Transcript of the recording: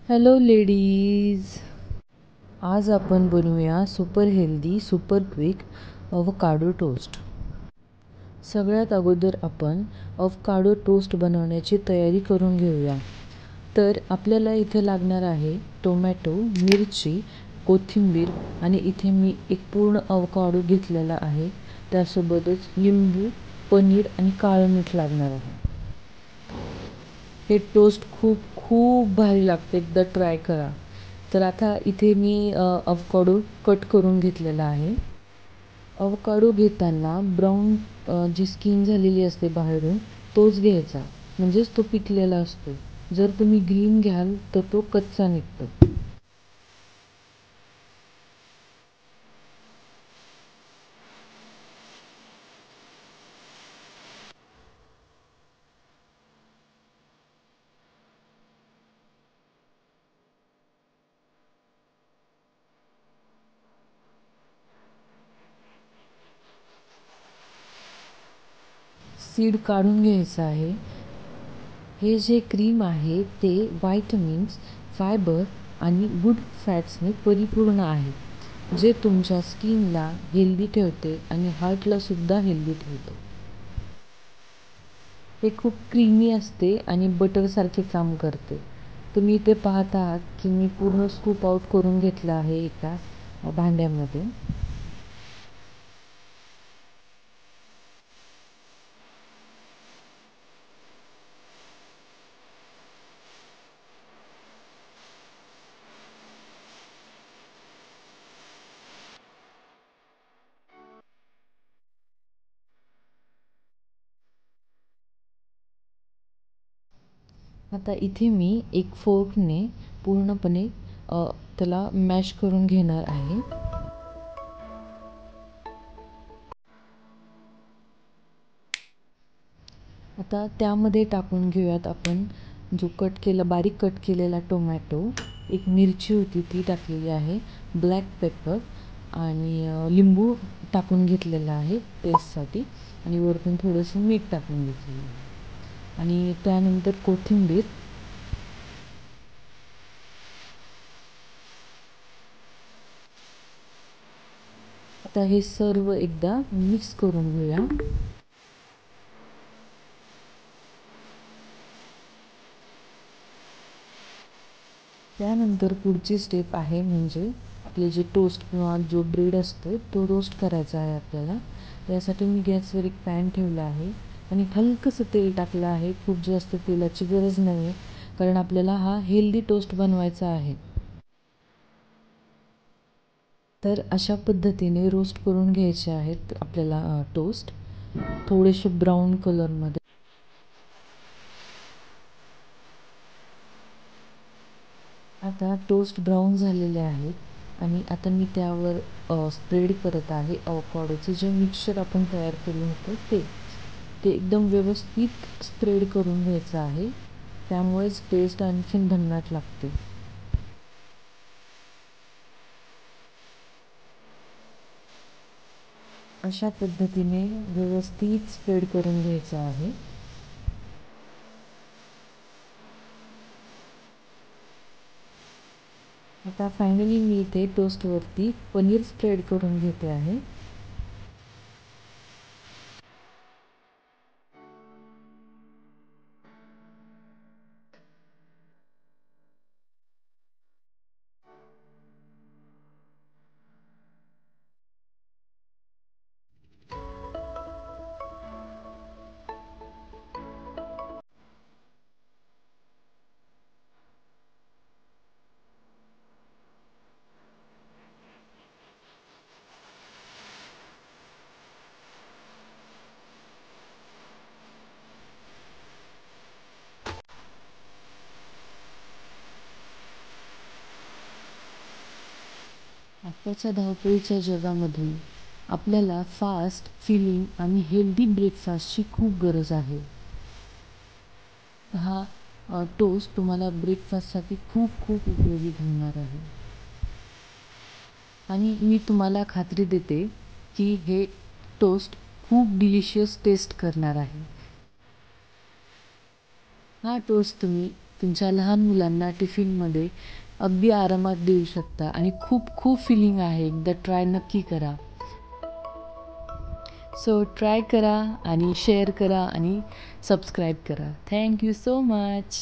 Hello ladies, आज आपण बनवूया super healthy super quick avocado toast. सगळ्यात अगोदर आपण अवकाडो टोस्ट बनवण्याची तयारी करून घेऊया. तर आपल्याला इथे लागणार आहे टोमॅटो, मिरची, कोथिंबीर आणि इथे मी एक पूर्ण अवकाडो घेतलेला आहे. त्यासोबतच लिंबू, पनीर आणि काळं मीठ लागणार आहे. हे टोस्ट खूप खूप भारी लागते, एकदा ट्राय करा. तर आता इथे मी अवकाडो कट करून घेतलेला आहे. अवकाडो घेताना ब्राऊन जी स्किन झालेली असते बाहेरून तोच घ्यायचा, म्हणजेच तो पिकलेला असतो. जर तुम्ही ग्रीन घ्याल तर तो कच्चा निघतो. सीड काढून घ्यायचं आहे. हे जे क्रीम आहे ते व्हायटमिन्स, फायबर आणि गुड फॅट्सने परिपूर्ण आहे, जे तुमच्या स्किनला हेल्दी ठेवते आणि हार्टला सुद्धा हेल्दी ठेवते. हे खूप क्रीमी असते आणि बटरसारखे काम करते. तुम्ही इथे पाहत आहात की मी पूर्ण स्कूप आउट करून घेतलं आहे एका भांड्यामध्ये. आता इथे मी एक फोर्कने पूर्णपणे त्याला मॅश करून घेणार आहे. आता त्यामध्ये टाकून घेऊयात आपण जो बारीक कट केलेला टोमॅटो, एक मिरची होती ती टाकलेली आहे, ब्लॅक पेपर आणि लिंबू टाकून घेतलेला आहे टेस्टसाठी आणि वरतून थोडंसं मीठ टाकून घेतलेलं आहे आणि त्यानंतर कोथिंबीर. आता हे सर्व एकदा मिक्स करून घेऊया. त्यानंतर पुढची स्टेप आहे म्हणजे आपले जे टोस्ट किंवा जो ब्रेड असतो तो रोस्ट करायचा आहे आपल्याला. त्यासाठी मी गॅसवर एक पॅन ठेवला आहे आणि हलकंसं तेल टाकलं आहे. खूप जास्त तेलाची गरज नाही आहे, कारण आपल्याला हा हेल्दी टोस्ट बनवायचा आहे. तर अशा पद्धतीने रोस्ट करून घ्यायचे आहेत आपल्याला टोस्ट, थोडेसे ब्राऊन कलरमध्ये. आता टोस्ट ब्राऊन झालेले आहेत आणि आता मी त्यावर स्प्रेड करत आहे अवकाडोचं जे मिक्सचर आपण तयार केलं होतं ते एकदम व्यवस्थित स्प्रेड करून घ्यायचं आहे. त्यामुळेच टेस्ट आणखीन भन्नाट लागते. अशा पद्धतीने व्यवस्थित स्प्रेड करून घ्यायचं आहे. आता फायनली मी इथे टोस्टवरती पनीर स्प्रेड करून घेते आहे. आताच्या धावपळीच्या जगामध्ये आपल्याला फास्ट, फिलिंग आणि हेल्दी ब्रेकफास्टची खूप गरज आहे. हा टोस्ट तुम्हाला ब्रेकफास्टसाठी खूप खूप उपयोगी ठरणार आहे आणि मी तुम्हाला खात्री देते की हे टोस्ट खूप डिलिशियस टेस्ट करणार आहे. हा टोस्ट तुम्ही तुमच्या लहान मुलांना टिफिनमध्ये अगदी आरामात देऊ शकता आणि खूप खूप फिलिंग आहे. एकदा ट्राय नक्की करा. सो ट्राय करा आणि शेअर करा आणि सबस्क्राईब करा. Thank you so much.